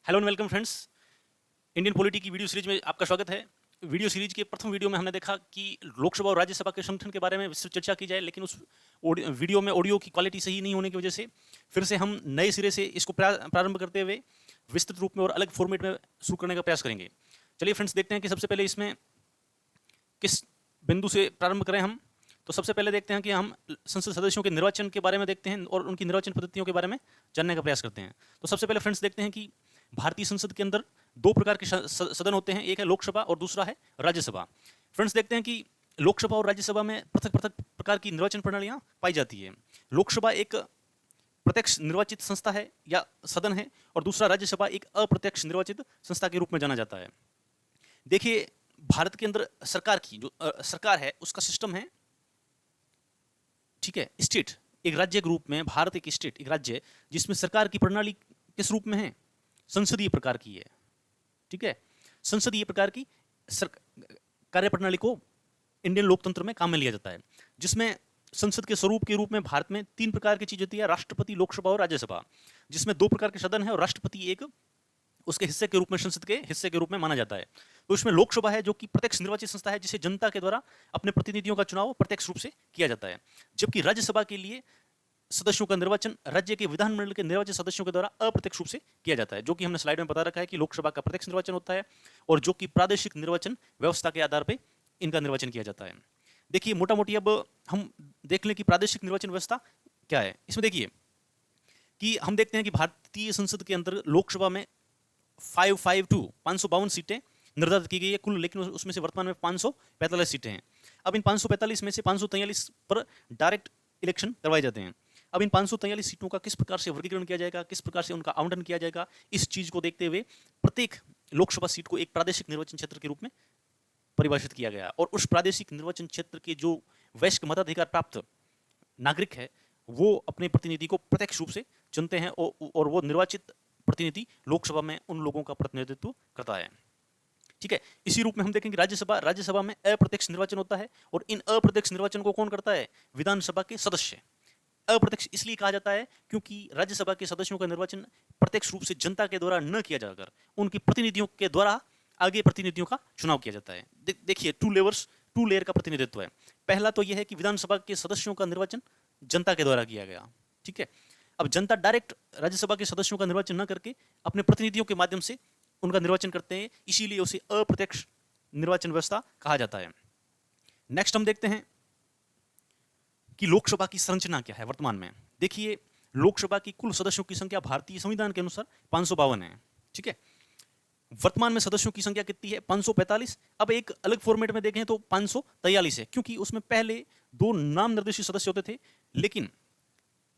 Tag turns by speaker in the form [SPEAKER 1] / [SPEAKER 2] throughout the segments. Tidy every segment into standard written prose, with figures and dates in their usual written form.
[SPEAKER 1] Hello and welcome friends. Indian polity की video series में आपका स्वागत है। वीडियो सीरीज के प्रथम वीडियो में हमने देखा कि लोकसभा और राज्यसभा के संगठन के बारे में विस्तृत चर्चा की जाए, लेकिन उस वीडियो में ऑडियो की क्वालिटी सही नहीं होने की वजह से फिर से हम नए सिरे से इसको प्रारंभ करते हुए विस्तृत रूप में और अलग फॉर्मेट में शुरू करने का प्रयास करेंगे। चलिए फ्रेंड्स, देखते हैं कि सबसे पहले इसमें किस बिंदु से प्रारंभ करें हम। तो सबसे पहले देखते हैं कि हम संसद सदस्यों के निर्वाचन के बारे में देखते हैं और उनकी निर्वाचन पद्धतियों के बारे में जानने का प्रयास करते हैं। तो सबसे पहले फ्रेंड्स देखते हैं कि भारतीय संसद के अंदर दो प्रकार के सदन होते हैं, एक है लोकसभा और दूसरा है राज्यसभा। फ्रेंड्स देखते हैं कि लोकसभा और राज्यसभा में पृथक पृथक प्रकार की निर्वाचन प्रणालियां पाई जाती है। लोकसभा एक प्रत्यक्ष निर्वाचित संस्था है या सदन है और दूसरा राज्यसभा एक अप्रत्यक्ष निर्वाचित संस्था के रूप में जाना जाता है। देखिए, भारत के अंदर सरकार की जो सरकार है उसका सिस्टम है, ठीक है, स्टेट। एक राज्य के रूप में भारत एक स्टेट, एक राज्य जिसमें सरकार की प्रणाली किस रूप में है? संसदीय प्रकार की है, ठीक है। संसदीय प्रकार की कार्य प्रणाली को इंडियन लोकतंत्र में काम में लिया जाता है, जिसमें संसद के स्वरूप के रूप में भारत में तीन प्रकार की चीज होती है: राष्ट्रपति, लोकसभा और राज्यसभा, जिसमें दो प्रकार के सदन है और राष्ट्रपति एक उसके हिस्से के रूप में, संसद के हिस्से के रूप में माना जाता है। तो इसमें लोकसभा है जो कि प्रत्यक्ष निर्वाचित संस्था है, जिसे जनता के द्वारा अपने प्रतिनिधियों का चुनाव प्रत्यक्ष रूप से किया जाता है। जबकि राज्यसभा के लिए सदस्यों का निर्वाचन राज्य के विधानमंडल के निर्वाचित सदस्यों के द्वारा अप्रत्यक्ष रूप से किया जाता है, जो कि हमने स्लाइड में बता रखा है कि लोकसभा का प्रत्यक्ष निर्वाचन होता है और जो कि प्रादेशिक निर्वाचन व्यवस्था के आधार पर इनका निर्वाचन किया जाता है। देखिए, मोटा मोटी अब हम देख लें कि प्रादेशिक निर्वाचन व्यवस्था क्या है। इसमें देखिए कि हम देखते हैं कि भारतीय संसद के अंदर लोकसभा में 552 सीटें निर्धारित की गई है कुल, लेकिन उसमें से वर्तमान में 545 सीटें हैं। अब इन 545 में से 543 पर डायरेक्ट इलेक्शन करवाए जाते हैं। अब इन 543 सीटों का किस प्रकार से वर्गीकरण किया जाएगा, किस प्रकार से उनका आवंटन किया जाएगा, इस चीज को देखते हुए प्रत्येक लोकसभा सीट को एक प्रादेशिक निर्वाचन क्षेत्र के रूप में परिभाषित किया गया और उस प्रादेशिक निर्वाचन क्षेत्र के जो वयस्क मताधिकार प्राप्त नागरिक है वो अपने प्रतिनिधि को प्रत्यक्ष रूप से चुनते हैं और वो निर्वाचित प्रतिनिधि लोकसभा में उन लोगों का प्रतिनिधित्व करता है, ठीक है। इसी रूप में हम देखेंगे राज्यसभा में अप्रत्यक्ष निर्वाचन होता है और इन अप्रत्यक्ष निर्वाचन को कौन करता है? विधानसभा के सदस्य। अप्रत्यक्ष इसलिए कहा जाता है क्योंकि राज्यसभा के सदस्यों का निर्वाचन प्रत्यक्ष रूप से जनता के द्वारा न किया जाकर उनके प्रतिनिधियों के द्वारा आगे प्रतिनिधियों का चुनाव किया जाता है। देखिए, टू लेयर का प्रतिनिधित्व है। पहला तो यह है कि विधानसभा के सदस्यों का निर्वाचन जनता के द्वारा किया गया, ठीक है। अब जनता डायरेक्ट राज्यसभा के सदस्यों का निर्वाचन न करके अपने प्रतिनिधियों के माध्यम से उनका निर्वाचन करते हैं, इसीलिए उसे अप्रत्यक्ष निर्वाचन व्यवस्था कहा जाता है। नेक्स्ट हम देखते हैं कि लोकसभा की संरचना क्या है वर्तमान में। देखिए, लोकसभा की कुल सदस्यों की संख्या भारतीय संविधान के अनुसार 552 है, ठीक है। वर्तमान में सदस्यों की संख्या कितनी है? 545। अब एक अलग फॉर्मेट में देखें तो 543 है, क्योंकि उसमें पहले दो नाम निर्देशित सदस्य होते थे, लेकिन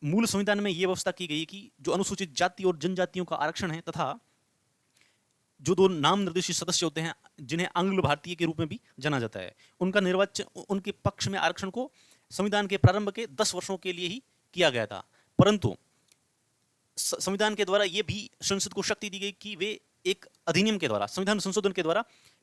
[SPEAKER 1] मूल संविधान में यह व्यवस्था की गई कि जो अनुसूचित जाति और जनजातियों का आरक्षण है तथा जो दो नाम निर्देशित सदस्य होते हैं जिन्हें आंग्ल भारतीय के रूप में भी जाना जाता है, उनका निर्वाचन, उनके पक्ष में आरक्षण को संविधान के प्रारंभ के 10 वर्षों के लिए ही किया गया था। परंतु संविधान के द्वारा यह भी संसद को शक्ति दी गई कि वे एक अधिनियम के द्वारा, संविधान संशोधन के द्वारा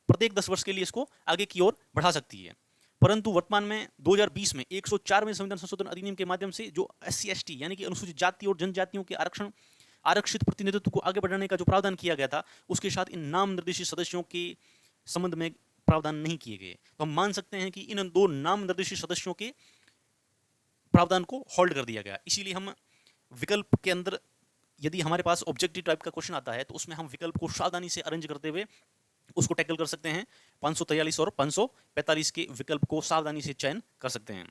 [SPEAKER 1] प्रत्येक 10 वर्ष के लिए इसको आगे की ओर बढ़ा सकती है। परंतु वर्तमान में 2020 में 104वें संविधान संशोधन अधिनियम के माध्यम से जो SC/ST यानी कि अनुसूचित जाति और जनजातियों के आरक्षित प्रतिनिधित्व को आगे बढ़ाने का जो प्रावधान किया गया था, उसके साथ इन नाम निर्देशित सदस्यों के संबंध में प्रावधान नहीं किए गए। तो हम मान सकते हैं कि इन दो नाम निर्देशित सदस्यों के प्रावधान को होल्ड कर दिया गया। इसीलिए हम विकल्प के अंदर यदि हमारे पास ऑब्जेक्टिव टाइप का क्वेश्चन आता है तो उसमें हम विकल्प को सावधानी से अरेंज करते हुए उसको टैकल कर सकते हैं। 543 और 545 के विकल्प को सावधानी से चयन कर सकते हैं।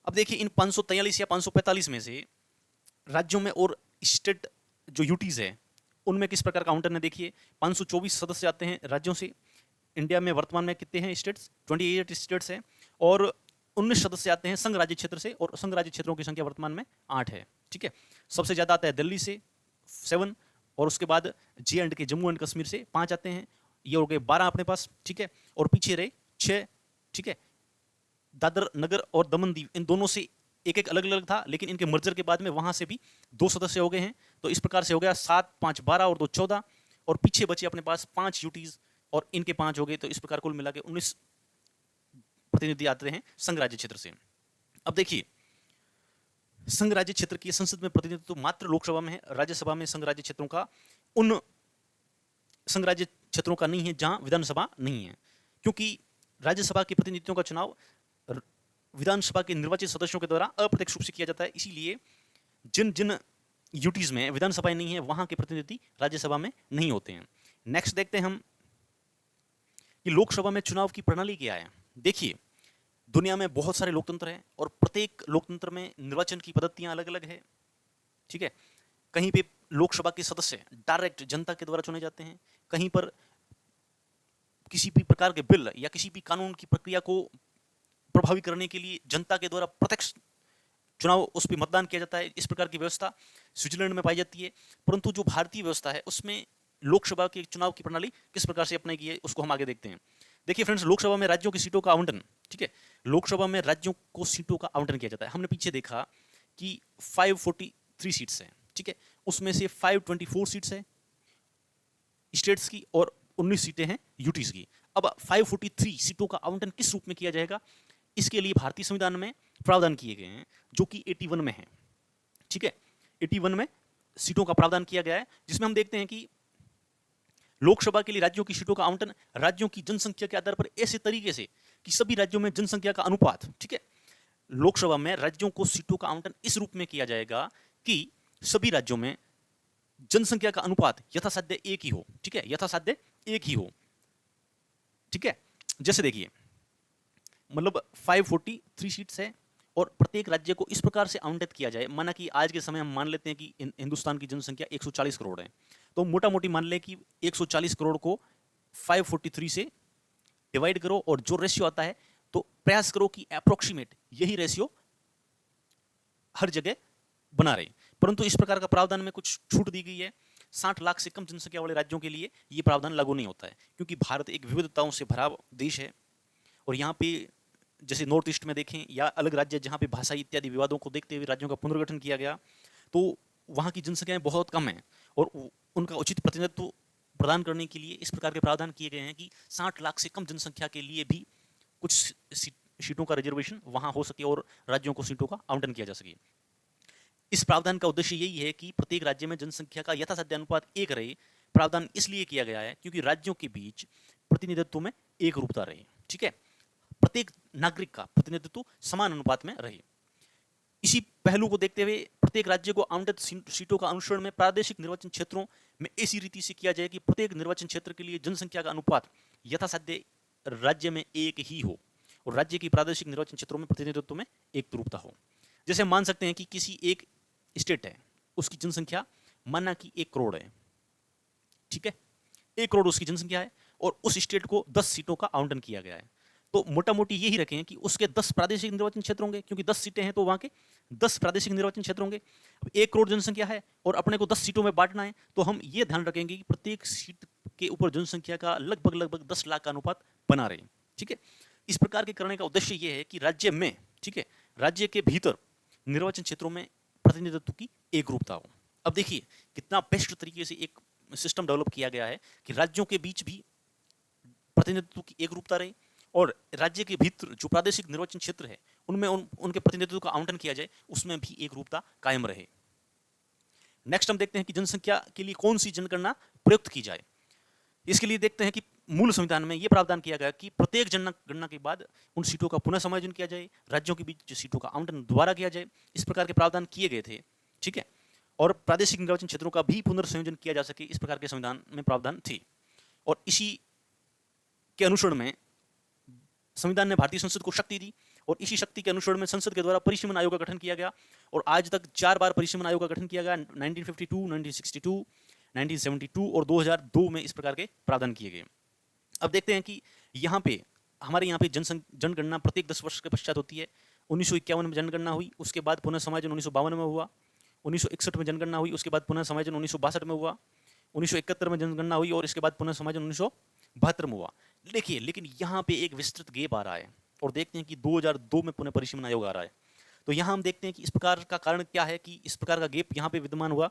[SPEAKER 1] अब देखिए, इन 543 या 545 में से राज्यों में और स्टेट जो यूटीज है उनमें किस प्रकार का आवंटन है। देखिए, 524 सदस्य आते हैं राज्यों से। इंडिया में वर्तमान में कितने हैं स्टेट्स? 28 स्टेट्स हैं और 19 सदस्य आते हैं संघ राज्य क्षेत्र से और संघ राज्य क्षेत्रों की संख्या वर्तमान में 8 है, ठीक है। सबसे ज्यादा आता है दिल्ली से 7 और उसके बाद J&K जम्मू एंड कश्मीर से 5 आते हैं, ये हो गए 12 अपने पास, ठीक है। और पीछे रहे 6, ठीक है। दादर नगर और दमन दीव, इन दोनों से एक एक अलग अलग था, लेकिन इनके मर्जर के बाद में वहां से भी 2 सदस्य हो गए हैं। तो इस प्रकार से हो गया 7, 5, 12 और 2, 14 और पीछे बचे अपने पास 5 यूटीज और इनके 5 हो गए। तो इस प्रकार कुल मिला के 19 प्रतिनिधि आते हैं संघ राज्य क्षेत्र से। अब देखिए, संघ राज्य क्षेत्र की संसद में प्रतिनिधित्व मात्र लोकसभा में है। राज्यसभा में संघ राज्य क्षेत्रों का उन संघ राज्य क्षेत्रों का नहीं है जहां विधानसभा नहीं है, क्योंकि राज्यसभा के प्रतिनिधियों का चुनाव विधानसभा के निर्वाचित सदस्यों के द्वारा अप्रत्यक्ष रूप से किया जाता है। इसीलिए जिन जिन यूटीज में विधानसभाएं नहीं है वहां के प्रतिनिधि राज्यसभा में नहीं होते हैं। नेक्स्ट देखते हैं हम कि लोकसभा में चुनाव की प्रणाली क्या है। देखिए, दुनिया में बहुत सारे लोकतंत्र हैं और प्रत्येक लोकतंत्र में निर्वाचन की पद्धतियां अलग अलग है। ठीक है, कहीं पे लोकसभा के सदस्य डायरेक्ट जनता के द्वारा चुने जाते हैं, कहीं पर किसी भी प्रकार के बिल या किसी भी कानून की प्रक्रिया को प्रभावी करने के लिए जनता के द्वारा प्रत्यक्ष चुनाव उस पर मतदान किया जाता है। इस प्रकार की व्यवस्था स्विट्जरलैंड में पाई जाती है। परंतु जो भारतीय व्यवस्था है उसमें लोकसभा के चुनाव की प्रणाली किस प्रकार से अपनाई गई है उसको हम आगे देखते हैं। देखिए फ्रेंड्स, लोकसभा में राज्यों की सीटों का आवंटन, ठीक है, लोकसभा में राज्यों को सीटों का आवंटन किया जाता है। हमने पीछे देखा कि 543 सीट्स हैं, ठीक है, उसमें से 524 सीट्स हैं स्टेट्स की और 19 सीटें हैं यूटीज की। अब 543 सीटों का आवंटन किस रूप में किया जाएगा, इसके लिए भारतीय संविधान में प्रावधान किए गए हैं जो कि 81 में है। ठीक है, 81 में सीटों का प्रावधान किया गया है, जिसमें हम देखते हैं कि लोकसभा के लिए राज्यों की सीटों का आवंटन राज्यों की जनसंख्या के आधार पर ऐसे तरीके से कि सभी राज्यों में जनसंख्या का अनुपात, ठीक है, लोकसभा में राज्यों को सीटों का आवंटन इस रूप में किया जाएगा कि सभी राज्यों में जनसंख्या का अनुपात यथासाध्य एक ही हो। ठीक है, यथासाध्य एक ही हो। ठीक है, जैसे देखिए, मतलब 543 सीट्स है और प्रत्येक राज्य को इस प्रकार से आवंटित किया जाए, माना कि आज के समय हम मान लेते हैं कि हिंदुस्तान की जनसंख्या 140 करोड़ है, तो मोटा मोटी मान लें कि 140 करोड़ को 543 से डिवाइड करो और जो रेशियो आता है तो प्रयास करो कि अप्रोक्सीमेट यही रेशियो हर जगह बना रहे। परंतु इस प्रकार का प्रावधान में कुछ छूट दी गई है। 60 लाख से कम जनसंख्या वाले राज्यों के लिए यह प्रावधान लागू नहीं होता है, क्योंकि भारत एक विविधताओं से भरा देश है और यहाँ पे जैसे नॉर्थ ईस्ट में देखें या अलग राज्य जहाँ पे भाषा इत्यादि विवादों को देखते हुए राज्यों का पुनर्गठन किया गया, तो वहाँ की जनसंख्याएं बहुत कम हैं और उनका उचित प्रतिनिधित्व प्रदान करने के लिए इस प्रकार के प्रावधान किए गए हैं कि 60 लाख से कम जनसंख्या के लिए भी कुछ सीटों का रिजर्वेशन वहाँ हो सके और राज्यों को सीटों का आवंटन किया जा सके। इस प्रावधान का उद्देश्य यही है कि प्रत्येक राज्य में जनसंख्या का यथासाध्य अनुपात एक रहे। प्रावधान इसलिए किया गया है क्योंकि राज्यों के बीच प्रतिनिधित्व में एक रूपता रहे। ठीक है, प्रत्येक नागरिक का प्रतिनिधित्व समान अनुपात में रहे। इसी पहलू को देखते हुए प्रत्येक राज्य को आवंटित सीटों का अनुसरण में प्रादेशिक निर्वाचन क्षेत्रों में ऐसी रीति से किया जाए कि प्रत्येक निर्वाचन क्षेत्र के लिए जनसंख्या का अनुपात यथासाध्य राज्य में एक ही हो और राज्य की प्रादेशिक निर्वाचन क्षेत्रों में प्रतिनिधित्व में एक रूपता हो। जैसे हम मान सकते हैं कि किसी एक स्टेट है, उसकी जनसंख्या माना कि 1 करोड़ है। ठीक है, 1 करोड़ उसकी जनसंख्या है और उस स्टेट को 10 सीटों का आवंटन किया गया है। तो मोटा मोटी यही रखें कि उसके 10 प्रादेशिक निर्वाचन क्षेत्र होंगे, क्योंकि 10 सीटें हैं तो वहां के 10 प्रादेशिक निर्वाचन क्षेत्र होंगे। अब 1 करोड़ जनसंख्या है और अपने को 10 सीटों में बांटना है, तो हम ये ध्यान रखेंगे कि प्रत्येक सीट के ऊपर जनसंख्या का लगभग 10 लाख का अनुपात बना रहे। ठीक है, इस प्रकार के करने का उद्देश्य यह है कि राज्य में, ठीक है, राज्य के भीतर निर्वाचन क्षेत्रों में प्रतिनिधित्व की एक रूपता हो। अब देखिए कितना बेस्ट तरीके से एक सिस्टम डेवलप किया गया है कि राज्यों के बीच भी प्रतिनिधित्व की एक रूपता रहे और राज्य के भीतर जो प्रादेशिक निर्वाचन क्षेत्र है उनमें उनके प्रतिनिधित्व का आवंटन किया जाए, उसमें भी एक रूपता कायम रहे। नेक्स्ट हम देखते हैं कि जनसंख्या के लिए कौन सी जनगणना प्रयुक्त की जाए। इसके लिए देखते हैं कि मूल संविधान में यह प्रावधान किया गया कि प्रत्येक जनगणना के बाद उन सीटों का पुनः समायोजन किया जाए, राज्यों के बीच सीटों का आवंटन दोबारा किया जाए। इस प्रकार के प्रावधान किए गए थे। ठीक है, और प्रादेशिक निर्वाचन क्षेत्रों का भी पुनर्संयोजन किया जा सके, इस प्रकार के संविधान में प्रावधान थी। और इसी के अनुसरण में संविधान ने भारतीय संसद को शक्ति दी और इसी शक्ति के अनुसरण में संसद के द्वारा परिसीमन आयोग का गठन किया गया और आज तक 4 बार परिसीमन आयोग का गठन किया गया। 1952, 1962, 1972 और 2002 में इस प्रकार के प्रावधान किए गए। अब देखते हैं कि यहाँ पे हमारे यहाँ पे जनगणना प्रत्येक 10 वर्ष के पश्चात होती है। 1951 में जनगणना हुई, उसके बाद पुनः समायोजन 1952 में हुआ। 1961 में जनगणना हुई, उसके बाद पुनः समायोजन 1962 में हुआ। 1971 में जनगणना हुई और इसके बाद पुनः समायोजन 1972 में हुआ। देखिए, लेकिन यहाँ पे एक विस्तृत गैप आ रहा है और देखते हैं कि 2002 में पुनः परिसीमन आयोग आ रहा है। तो यहाँ हम देखते हैं कि इस प्रकार का कारण क्या है कि इस प्रकार का गैप यहाँ पे विद्यमान हुआ।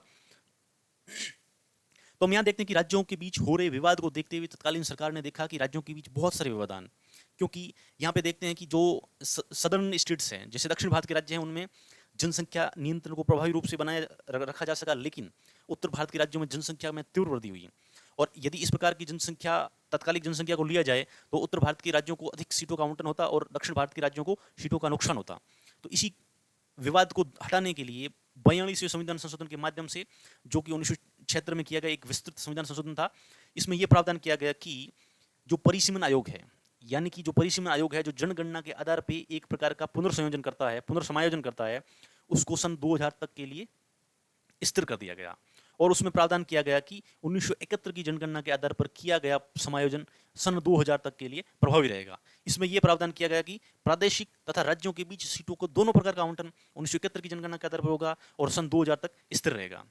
[SPEAKER 1] तो हम यहाँ देखते हैं कि राज्यों के बीच हो रहे विवाद को देखते हुए तत्कालीन सरकार ने देखा कि राज्यों के बीच बहुत सारे व्यवधान, क्योंकि यहाँ पे देखते हैं कि जो सदर्न स्टेट्स हैं, जैसे दक्षिण भारत के राज्य हैं, उनमें जनसंख्या नियंत्रण को प्रभावी रूप से बनाए रखा जा सका, लेकिन उत्तर भारत के राज्यों में जनसंख्या में तीव्र वृद्धि हुई और यदि इस प्रकार की जनसंख्या तत्कालिक जनसंख्या को लिया जाए तो उत्तर भारत के राज्यों को अधिक सीटों का आवंटन होता और दक्षिण भारत के राज्यों को सीटों का नुकसान होता। तो इसी विवाद को हटाने के लिए 42वें संविधान संशोधन के माध्यम से, जो कि 1976 में किया गया एक विस्तृत संविधान संशोधन था, इसमें यह प्रावधान किया गया कि जो परिसीमन आयोग है, यानी कि जो परिसीमन आयोग है जो जनगणना के आधार पर एक प्रकार का पुनर्संयोजन करता है, पुनर्समायोजन करता है, उसको सन 2000 तक के लिए स्थिर कर दिया गया। और उसमें प्रावधान किया गया कि 1971 की जनगणना के आधार पर किया गया समायोजन सन 2000 तक के लिए प्रभावी रहेगा। इसमें यह प्रावधान किया गया कि प्रादेशिक तथा राज्यों के बीच सीटों को दोनों प्रकार का आवंटन 1971 की जनगणना के आधार पर होगा और सन 2000 तक स्थिर रहेगा।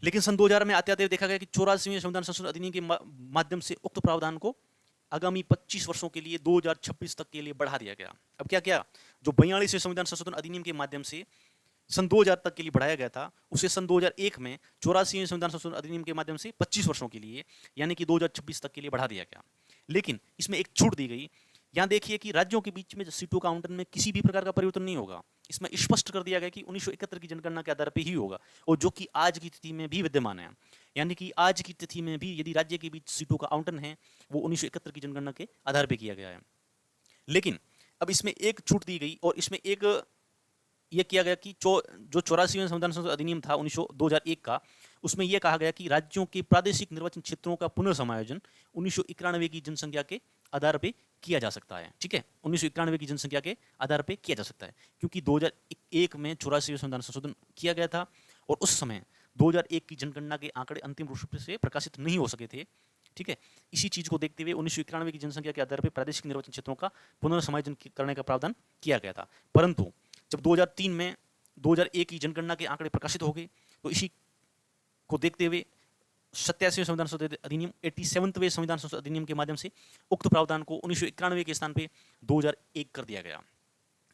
[SPEAKER 1] लेकिन सन 2000 में आते आते देखा गया कि 84वें संविधान संशोधन अधिनियम के माध्यम से उक्त प्रावधान को आगामी 25 वर्षों के लिए 2026 तक के लिए बढ़ा दिया गया। अब क्या किया, जो 42वें संविधान संशोधन अधिनियम के माध्यम से सन 2000 तक के लिए बढ़ाया गया था, उसे सन 2001 में 84वें संविधान संशोधन अधिनियम के माध्यम से 25 वर्षों के लिए यानी कि 2026 तक के लिए बढ़ा दिया गया। लेकिन इसमें एक छूट दी गई। यहाँ देखिए कि राज्यों के बीच में सीटों का आवंटन में किसी भी प्रकार का परिवर्तन नहीं होगा। इसमें स्पष्ट कर दिया गया कि 1971 की जनगणना के आधार पर ही होगा, और जो कि आज की तिथि में भी विद्यमान है। यानी कि आज की तिथि में भी यदि राज्य के बीच सीटों का आवंटन है वो 1971 की जनगणना के आधार पर किया गया है। लेकिन अब इसमें एक छूट दी गई और इसमें एक यह किया गया कि जो 84वें संविधान संशोधन अधिनियम था 2001 का, उसमें यह कहा गया कि राज्यों के प्रादेशिक निर्वाचन क्षेत्रों का पुनर्समायोजन 1991 की जनसंख्या के आधार पे किया जा सकता है। ठीक है, 1991 की जनसंख्या के आधार पे किया जा सकता है, क्योंकि 2001 में 84वें संविधान संशोधन किया गया था और उस समय 2001 की जनगणना के आंकड़े अंतिम रूप से प्रकाशित नहीं हो सके थे। ठीक है, इसी चीज को देखते हुए 1991 की जनसंख्या के आधार पर प्रादेशिक निर्वाचन क्षेत्रों का पुनर्समायोजन करने का प्रावधान किया गया था। परंतु जब 2003 में 2001 की जनगणना के आंकड़े प्रकाशित हो गए तो इसी को देखते हुए 87वें संविधान संशोधन अधिनियम 87वें संविधान संशोधन अधिनियम के माध्यम से उक्त प्रावधान को 1991 के स्थान पे 2001 कर दिया गया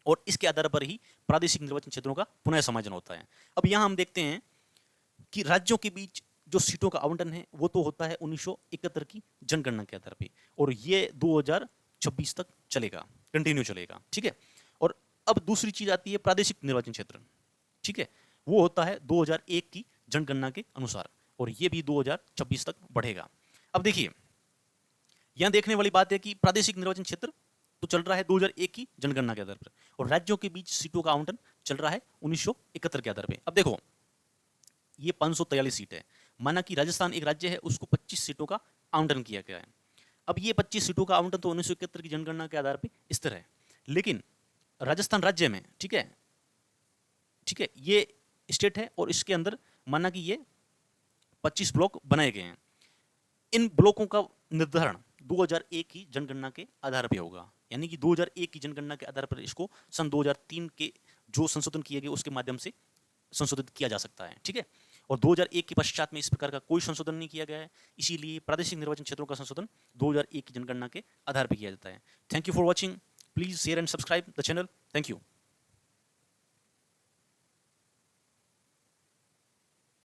[SPEAKER 1] और इसके आधार पर ही प्रादेशिक निर्वाचन क्षेत्रों का पुनः समायोजन होता है। अब यहाँ हम देखते हैं कि राज्यों के बीच जो सीटों का आवंटन है वो तो होता है 1971 की जनगणना के आधार पर, और ये 2026 तक चलेगा, कंटिन्यू चलेगा। ठीक है, और अब दूसरी चीज आती है प्रादेशिक निर्वाचन क्षेत्र। ठीक है, वो होता है 2001 की जनगणना के अनुसार, और ये भी 2026 तक बढ़ेगा। अब देखिए यहां देखने वाली बात है कि प्रादेशिक निर्वाचन क्षेत्र तो चल रहा है 2001 की जनगणना के आधार पर, और राज्यों के बीच सीटों का आवंटन चल रहा है 1971 के आधार पर। अब देखो ये 543 सीट है, माना कि राजस्थान एक राज्य है, उसको 25 सीटों का आवंटन किया गया है। अब ये 25 सीटों का आवंटन तो 1971 की जनगणना के आधार पर स्थिर है, लेकिन राजस्थान राज्य में ठीक है ये स्टेट है और इसके अंदर माना कि ये 25 ब्लॉक बनाए गए हैं। इन ब्लॉकों का निर्धारण 2001 की जनगणना के आधार पर होगा, यानी कि 2001 की जनगणना के आधार पर इसको सन 2003 के जो संशोधन किए गए उसके माध्यम से संशोधित किया जा सकता है। ठीक है, और 2001 के पश्चात में इस प्रकार का कोई संशोधन नहीं किया गया है, इसीलिए प्रादेशिक निर्वाचन क्षेत्रों का संशोधन 2001 की जनगणना के आधार पर किया जाता है। Thank you for watching. Please share and subscribe the channel. Thank you.